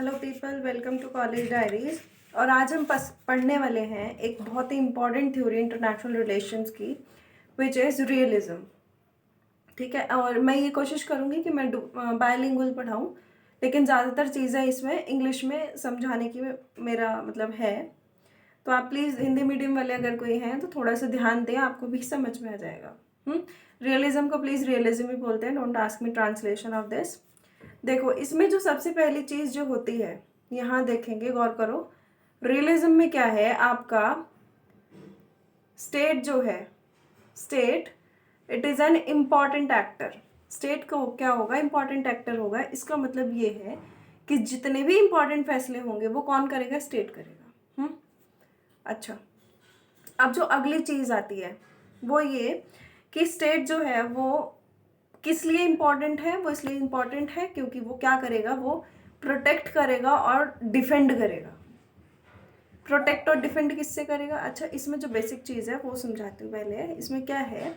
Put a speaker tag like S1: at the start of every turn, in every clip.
S1: Hello people, welcome to college diaries. और आज हम पढ़ने वाले हैं एक बहुत ही इम्पॉर्टेंट थ्योरी इंटरनेशनल रिलेशंस की, विच इज़ रियलिज्म। ठीक है, और मैं ये कोशिश करूँगी कि मैं बायलिंगुअल पढ़ाऊँ, लेकिन ज़्यादातर चीज़ें इसमें इंग्लिश में समझाने की मेरा मतलब है। तो आप प्लीज़ हिंदी मीडियम वाले अगर कोई हैं तो थोड़ा सा ध्यान दें, आपको भी समझ में आ जाएगा। रियलिज्म को प्लीज़ रियलिज्म ही बोलते हैं, don't ask me translation of this. देखो, इसमें जो सबसे पहली चीज़ जो होती है, यहाँ देखेंगे, गौर करो। रियलिज्म में क्या है आपका स्टेट जो है, state it is an important actor. State को क्या होगा, इम्पॉर्टेंट एक्टर होगा। इसका मतलब ये है कि जितने भी इम्पॉर्टेंट फैसले होंगे वो कौन करेगा, स्टेट करेगा। अच्छा, अब जो अगली चीज़ आती है वो ये कि स्टेट जो है वो किस लिए इम्पॉर्टेंट है। वो इसलिए इम्पॉर्टेंट है क्योंकि वो क्या करेगा, वो प्रोटेक्ट करेगा और डिफेंड करेगा। प्रोटेक्ट और डिफेंड किससे करेगा? अच्छा, इसमें जो बेसिक चीज़ है वो समझाती हूँ पहले। इसमें क्या है,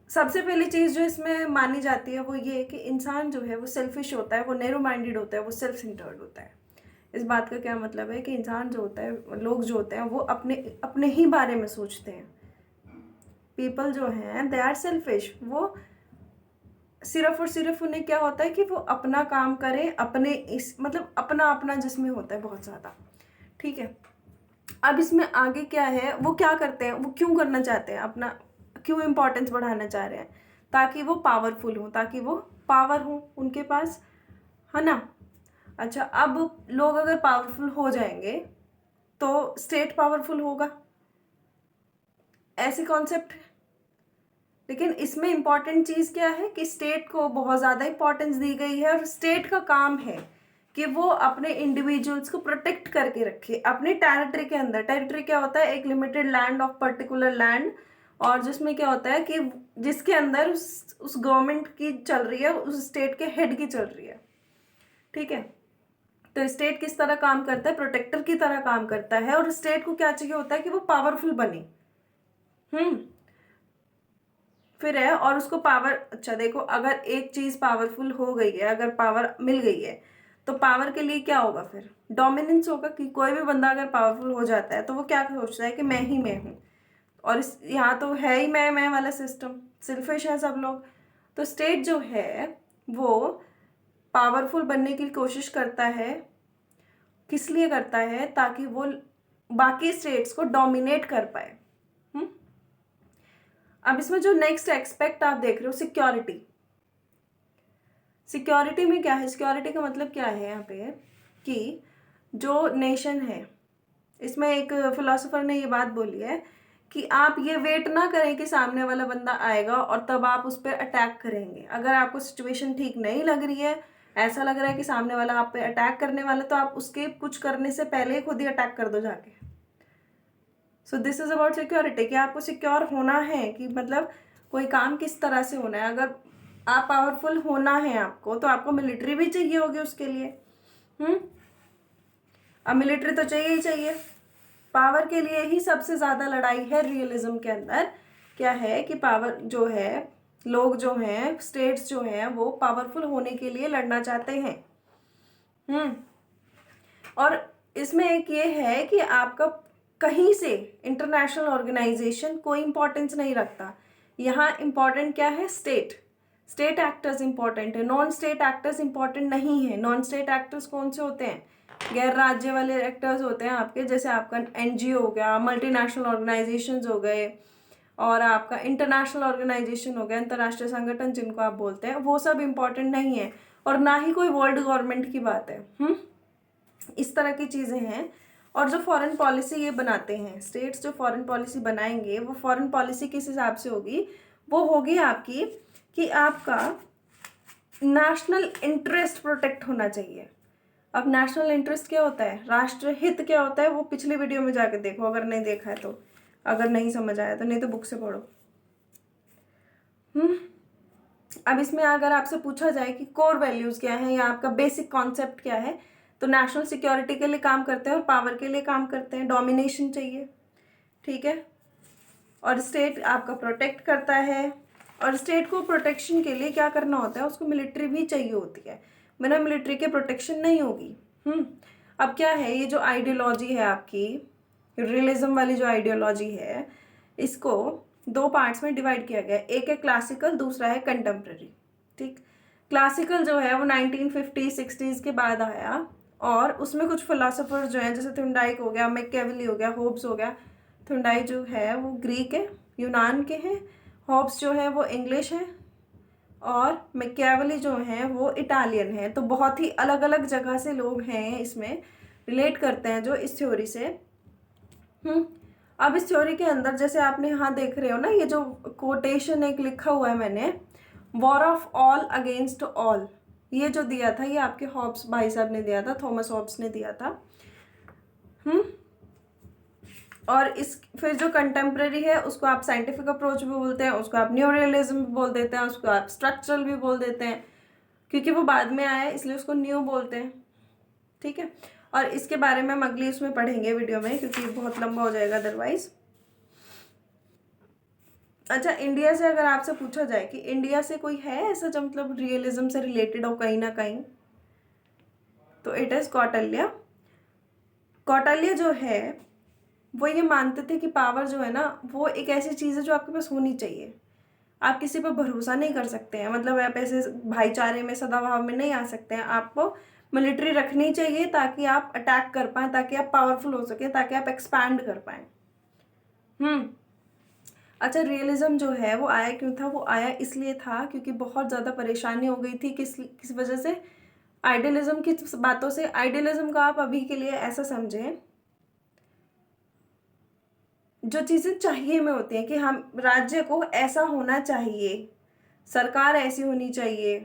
S1: सबसे पहली चीज़ जो इसमें मानी जाती है वो ये कि इंसान जो है वो सेल्फिश होता है, वो नैरो माइंडेड होता है, वो सेल्फ सेंटर्ड होता है। इस बात का क्या मतलब है कि इंसान जो होता है, लोग जो होते हैं वो अपने अपने ही बारे में सोचते हैं। पीपल जो हैं दे आर सेल्फिश। वो सिर्फ और सिर्फ उन्हें क्या होता है कि वो अपना काम करें, अपने इस मतलब अपना अपना जिसमें होता है बहुत ज़्यादा। ठीक है, अब इसमें आगे क्या है, वो क्या करते हैं, वो क्यों करना चाहते हैं, अपना क्यों इम्पोर्टेंस बढ़ाना चाह रहे हैं, ताकि वो पावरफुल हो, ताकि वो पावर हो उनके पास, है ना। अच्छा, अब लोग अगर पावरफुल हो जाएंगे तो स्टेट पावरफुल होगा, ऐसे कॉन्सेप्ट है। लेकिन इसमें इंपॉर्टेंट चीज़ क्या है कि स्टेट को बहुत ज़्यादा इंपॉर्टेंस दी गई है, और स्टेट का काम है कि वो अपने इंडिविजुअल्स को प्रोटेक्ट करके रखे अपने टेरिटरी के अंदर। टेरिटरी क्या होता है, एक limited land of particular land, और जिसमें क्या होता है कि जिसके अंदर उस गवर्नमेंट की चल रही है, उस स्टेट के हेड की चल रही है। ठीक है, तो स्टेट किस तरह काम करता है, प्रोटेक्टर की तरह काम करता है। और स्टेट को क्या चाहिए होता है कि वो पावरफुल बने। फिर है, और उसको पावर, अच्छा देखो, अगर एक चीज पावरफुल हो गई है, अगर पावर मिल गई है, तो पावर के लिए क्या होगा, फिर डोमिनेंस होगा। कि कोई भी बंदा अगर पावरफुल हो जाता है तो वो क्या सोचता है कि मैं ही मैं हूँ। और इस यहाँ तो है ही मैं वाला सिस्टम, सेल्फिश है सब लोग। तो स्टेट जो है वो पावरफुल बनने की कोशिश करता है। किस लिए करता है, ताकि वो बाकी स्टेट्स को डोमिनेट कर पाए। अब इसमें जो नेक्स्ट एक्सपेक्ट आप देख रहे हो, सिक्योरिटी। सिक्योरिटी में क्या है, सिक्योरिटी का मतलब क्या है यहाँ पे कि जो नेशन है, इसमें एक फिलोसोफर ने ये बात बोली है कि आप ये वेट ना करें कि सामने वाला बंदा आएगा और तब आप उस पर अटैक करेंगे। अगर आपको सिचुएशन ठीक नहीं लग रही है, ऐसा लग रहा है कि सामने वाला आप पे अटैक करने वाला, तो आप उसके कुछ करने से पहले ही खुद ही अटैक कर दो जाके। So this is about security, कि आपको सिक्योर होना है, कि मतलब कोई काम किस तरह से होना है। अगर आप पावरफुल होना है आपको, तो आपको मिलिट्री भी चाहिए होगी उसके लिए। अब मिलिट्री तो चाहिए ही चाहिए। पावर के लिए ही सबसे ज़्यादा लड़ाई है रियलिज्म के अंदर। क्या है कि पावर जो है, लोग जो हैं, स्टेट्स जो हैं, वो पावरफुल होने के लिए लड़ना चाहते हैं। और इसमें एक ये है कि आपका कहीं से इंटरनेशनल ऑर्गेनाइजेशन कोई इंपॉर्टेंस नहीं रखता। यहाँ इंपॉर्टेंट क्या है, स्टेट। स्टेट एक्टर्स इंपॉर्टेंट है, नॉन स्टेट एक्टर्स इंपॉर्टेंट नहीं है। नॉन स्टेट एक्टर्स कौन से होते हैं, गैर राज्य वाले एक्टर्स होते हैं आपके, जैसे आपका एनजीओ हो गया, मल्टीनेशनल ऑर्गेनाइजेशंस हो गए, और आपका इंटरनेशनल ऑर्गेनाइजेशन हो गया, अंतर्राष्ट्रीय संगठन जिनको आप बोलते हैं, वो सब इंपॉर्टेंट नहीं है। और ना ही कोई वर्ल्ड गवर्नमेंट की बात है। इस तरह की चीज़ें हैं। और जो फॉरेन पॉलिसी ये बनाते हैं स्टेट्स, जो फॉरेन पॉलिसी बनाएंगे, वो फॉरेन पॉलिसी किस हिसाब से होगी, वो होगी आपकी कि आपका नेशनल इंटरेस्ट प्रोटेक्ट होना चाहिए। अब नेशनल इंटरेस्ट क्या होता है, राष्ट्र हित क्या होता है, वो पिछली वीडियो में जाके देखो अगर नहीं देखा है तो, अगर नहीं समझ आया तो, नहीं तो बुक से पढ़ो। अब इसमें अगर आपसे पूछा जाए कि कोर वैल्यूज़ क्या हैं या आपका बेसिक कॉन्सेप्ट क्या है, तो नेशनल सिक्योरिटी के लिए काम करते हैं और पावर के लिए काम करते हैं। डोमिनेशन चाहिए, ठीक है, और स्टेट आपका प्रोटेक्ट करता है। और स्टेट को प्रोटेक्शन के लिए क्या करना होता है, उसको मिलिट्री भी चाहिए होती है। बिना मिलिट्री के प्रोटेक्शन नहीं होगी। अब क्या है, ये जो आइडियोलॉजी है आपकी, रियलिज्म वाली जो आइडियोलॉजी है, इसको दो पार्ट्स में डिवाइड किया गया है। एक है क्लासिकल, दूसरा है कंटेम्प्रेरी। ठीक, क्लासिकल जो है वो 1950-60s के बाद आया, और उसमें कुछ फिलोसोफर जो हैं, जैसे थॉर्नडाइक हो गया, मैकियावेली हो गया, होब्स हो गया। थॉर्नडाइक जो है वो ग्रीक है, यूनान के हैं। होब्स जो है वो इंग्लिश है, और मैकियावेली जो हैं वो इटालियन है। तो बहुत ही अलग अलग जगह से लोग हैं, इसमें रिलेट करते हैं जो इस थ्योरी से। अब इस थ्योरी के अंदर जैसे आपने यहाँ देख रहे हो ना, ये जो कोटेशन एक लिखा हुआ है मैंने, war of all against all, ये जो दिया था ये आपके हॉब्स भाई साहब ने दिया था, थॉमस हॉब्स ने दिया था। और इस फिर जो कंटेम्प्रेरी है उसको आप साइंटिफिक अप्रोच भी बोलते हैं, उसको आप न्यू रियलिज्म भी बोल देते हैं, उसको आप स्ट्रक्चरल भी बोल देते हैं, क्योंकि वो बाद में आया है इसलिए उसको न्यू बोलते हैं। ठीक है, और इसके बारे में हम अगली उसमें पढ़ेंगे वीडियो में, क्योंकि बहुत लंबा हो जाएगा अदरवाइज। अच्छा, इंडिया से अगर आपसे पूछा जाए कि इंडिया से कोई है ऐसा जो मतलब रियलिज्म से रिलेटेड हो कहीं ना कहीं, तो इट इज कौटिल्य। कौटिल्य जो है वो ये मानते थे कि पावर जो है ना वो एक ऐसी चीज़ है जो आपके पास होनी चाहिए। आप किसी पर भरोसा नहीं कर सकते हैं, मतलब आप ऐसे भाईचारे में सद्भाव में नहीं आ सकते हैं। आपको मिलिट्री रखनी चाहिए ताकि आप अटैक कर पाएँ, ताकि आप पावरफुल हो सके, ताकि आप एक्सपैंड कर पाएँ। अच्छा, रियलिज्म जो है वो आया क्यों था? वो आया इसलिए था क्योंकि बहुत ज़्यादा परेशानी हो गई थी। किस वजह से? आइडियलिज्म की बातों से। आइडियलिज्म का आप अभी के लिए ऐसा समझें, जो चीज़ें चाहिए में होती हैं कि हम राज्य को ऐसा होना चाहिए, सरकार ऐसी होनी चाहिए,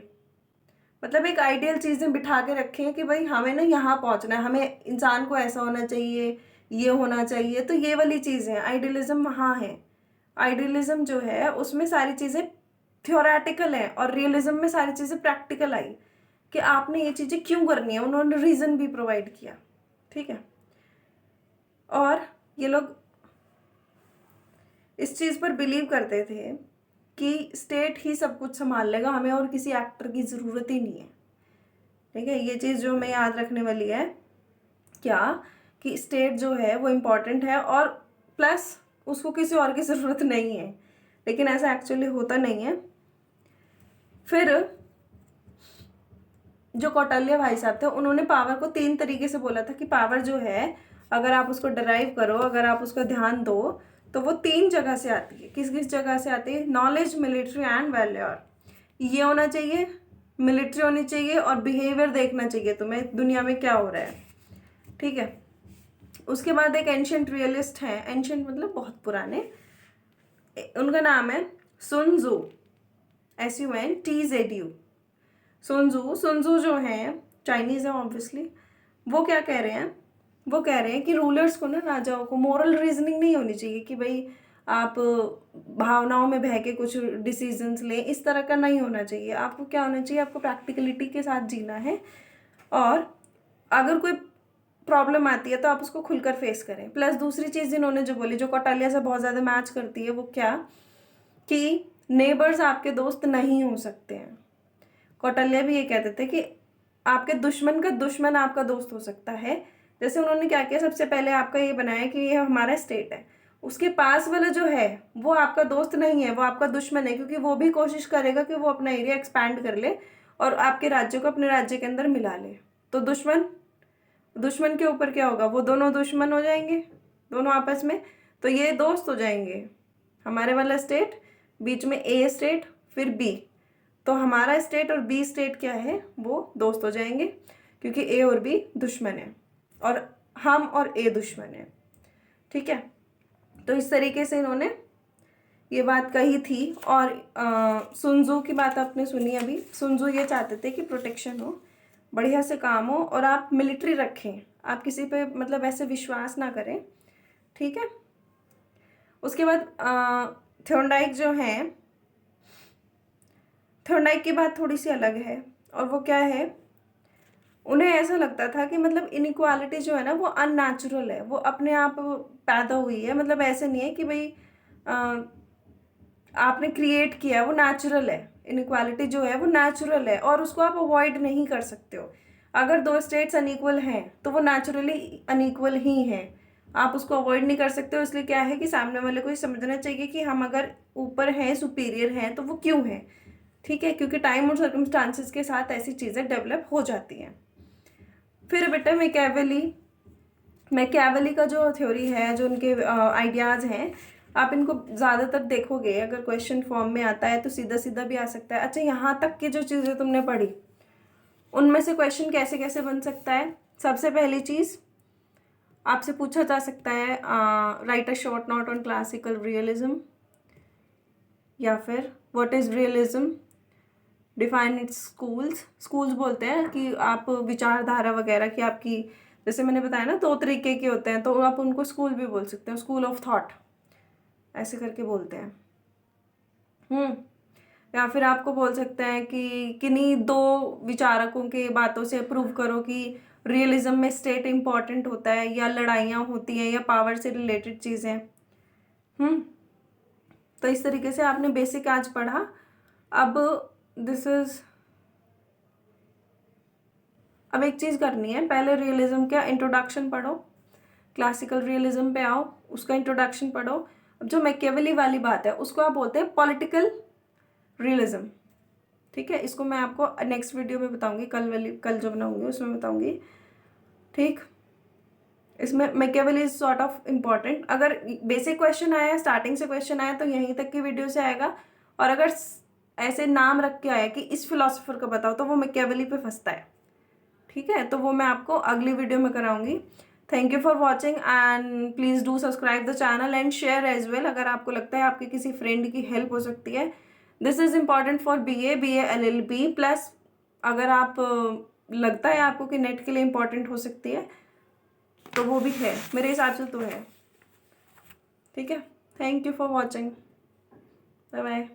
S1: मतलब एक आइडियल चीज़ें बिठा के रखें कि भाई हमें ना यहाँ पहुँचना है, हमें इंसान को ऐसा होना चाहिए, ये होना चाहिए। तो ये वाली चीज़ें आइडियलिज्म वहाँ है। आइडियलिज्म जो है उसमें सारी चीज़ें थ्योरेटिकल है, और रियलिज्म में सारी चीज़ें प्रैक्टिकल आई कि आपने ये चीज़ें क्यों करनी है, उन्होंने रीज़न भी प्रोवाइड किया। ठीक है, और ये लोग इस चीज़ पर बिलीव करते थे कि स्टेट ही सब कुछ संभाल लेगा, हमें और किसी एक्टर की ज़रूरत ही नहीं है। ठीक है, ये चीज़ जो हमें याद रखने वाली है क्या, कि स्टेट जो है वो इम्पॉर्टेंट है, और प्लस उसको किसी और की ज़रूरत नहीं है। लेकिन ऐसा एक्चुअली होता नहीं है। फिर जो कौटिल्य भाई साहब थे उन्होंने पावर को 3 तरीके से बोला था कि पावर जो है अगर आप उसको डराइव करो, अगर आप उसका ध्यान दो, तो वो 3 जगह से आती है। किस किस जगह से आती है? Knowledge, military and valour. ये होना चाहिए, मिलिट्री होनी चाहिए, और बिहेवियर देखना चाहिए तुम्हें दुनिया में क्या हो रहा है। ठीक है, उसके बाद एक एंशियंट रियलिस्ट हैं, एंशियंट मतलब बहुत पुराने, उनका नाम है सुन त्जू, SUNTZU। सुनजू जो हैं चाइनीज़ है ऑब्वियसली। वो क्या कह रहे हैं? वो कह रहे हैं कि रूलर्स को ना, राजाओं को मोरल रीजनिंग नहीं होनी चाहिए कि भाई आप भावनाओं में बह के कुछ डिसीजंस लें, इस तरह का नहीं होना चाहिए। आपको क्या होना चाहिए? आपको प्रैक्टिकलिटी के साथ जीना है, और अगर कोई प्रॉब्लम आती है तो आप उसको खुलकर फेस करें। प्लस दूसरी चीज़ इन्होंने जो बोली, जो कौटिल्य से बहुत ज़्यादा मैच करती है, वो क्या, कि नेबर्स आपके दोस्त नहीं हो सकते हैं। कौटिल्य भी ये कहते थे कि आपके दुश्मन का दुश्मन आपका दोस्त हो सकता है। जैसे उन्होंने क्या किया, सबसे पहले आपका ये बनाया कि ये हमारा स्टेट है, उसके पास वाला जो है वो आपका दोस्त नहीं है, वो आपका दुश्मन है, क्योंकि वो भी कोशिश करेगा कि वो अपना एरिया एक्सपैंड कर ले और आपके राज्य को अपने राज्य के अंदर मिला ले। तो दुश्मन के ऊपर क्या होगा? वो दोनों दुश्मन हो जाएंगे, दोनों आपस में, तो ये दोस्त हो जाएंगे। हमारे वाला स्टेट, बीच में A स्टेट, फिर B, तो हमारा स्टेट और B स्टेट क्या है, वो दोस्त हो जाएंगे, क्योंकि A और B दुश्मन है, और हम और A दुश्मन है। ठीक है, तो इस तरीके से इन्होंने ये बात कही थी। और सुन त्जू की बात आपने सुनी अभी। सुन त्जू ये चाहते थे कि प्रोटेक्शन हो, बढ़िया से काम हो, और आप मिलिट्री रखें, आप किसी पे मतलब ऐसे विश्वास ना करें। ठीक है, उसके बाद थॉर्नडाइक जो हैं, थॉर्नडाइक की बात थोड़ी सी अलग है, और वो क्या है, उन्हें ऐसा लगता था कि मतलब इनइक्वालिटी जो है ना वो अननेचुरल है, वो अपने आप पैदा हुई है, मतलब ऐसे नहीं है कि भाई आपने क्रिएट किया, वो नेचुरल है। इनइक्वालिटी जो है वो नेचुरल है, और उसको आप अवॉइड नहीं कर सकते हो। अगर दो स्टेट्स अनइक्वल हैं तो वो नेचुरली अनइक्वल ही हैं, आप उसको अवॉइड नहीं कर सकते हो। इसलिए क्या है कि सामने वाले को ये समझना चाहिए कि हम अगर ऊपर हैं, सुपीरियर हैं, तो वो क्यों हैं। ठीक है, क्योंकि टाइम और सर्कमस्टांसिस के साथ ऐसी चीज़ें डेवलप हो जाती हैं। फिर बेटा मैकियावेली का जो थ्योरी है, जो उनके आइडियाज़ हैं, आप इनको ज़्यादातर देखोगे अगर क्वेश्चन फॉर्म में आता है तो सीधा सीधा भी आ सकता है। अच्छा, यहाँ तक की जो चीज़ें तुमने पढ़ी उनमें से क्वेश्चन कैसे कैसे बन सकता है। सबसे पहली चीज़ आपसे पूछा जा सकता है, right a short note on classical realism, या फिर what is realism, define it's schools बोलते हैं कि आप विचारधारा वगैरह की आपकी, जैसे मैंने बताया ना 2 तरीके के होते हैं, तो आप उनको स्कूल भी बोल सकते हैं, स्कूल ऑफ थॉट ऐसे करके बोलते हैं। या फिर आपको बोल सकते हैं कि किन्हीं 2 विचारकों के बातों से प्रूव करो कि रियलिज्म में स्टेट इम्पॉर्टेंट होता है, या लड़ाइयाँ होती हैं, या पावर से रिलेटेड चीज़ें। तो इस तरीके से आपने बेसिक आज पढ़ा। अब अब एक चीज़ करनी है, पहले रियलिज्म का इंट्रोडक्शन पढ़ो, क्लासिकल रियलिज्म पे आओ, उसका इंट्रोडक्शन पढ़ो। अब जो मैकियावेली वाली बात है उसको आप बोलते हैं पॉलिटिकल रियलिज्म। ठीक है, इसको मैं आपको नेक्स्ट वीडियो में बताऊंगी, कल जो बनाऊंगी उसमें बताऊंगी। ठीक, इसमें Machiavelli is sort of important. अगर बेसिक क्वेश्चन आया, स्टार्टिंग से क्वेश्चन आया, तो यहीं तक की वीडियो से आएगा। और अगर ऐसे नाम रख के आया कि इस फिलोसोफर का बताओ, तो वो मैकियावेली पे फंसता है। ठीक है, तो वो मैं आपको अगली वीडियो में कराऊंगी। Thank you for watching and please do subscribe the channel and share as well, अगर आपको लगता है आपके किसी फ्रेंड की हेल्प हो सकती है। This is important for BA LLB plus. अगर आप लगता है आपको कि नेट के लिए इम्पॉर्टेंट हो सकती है तो वो भी है, मेरे हिसाब से तो है। ठीक है, thank you for watching, bye bye.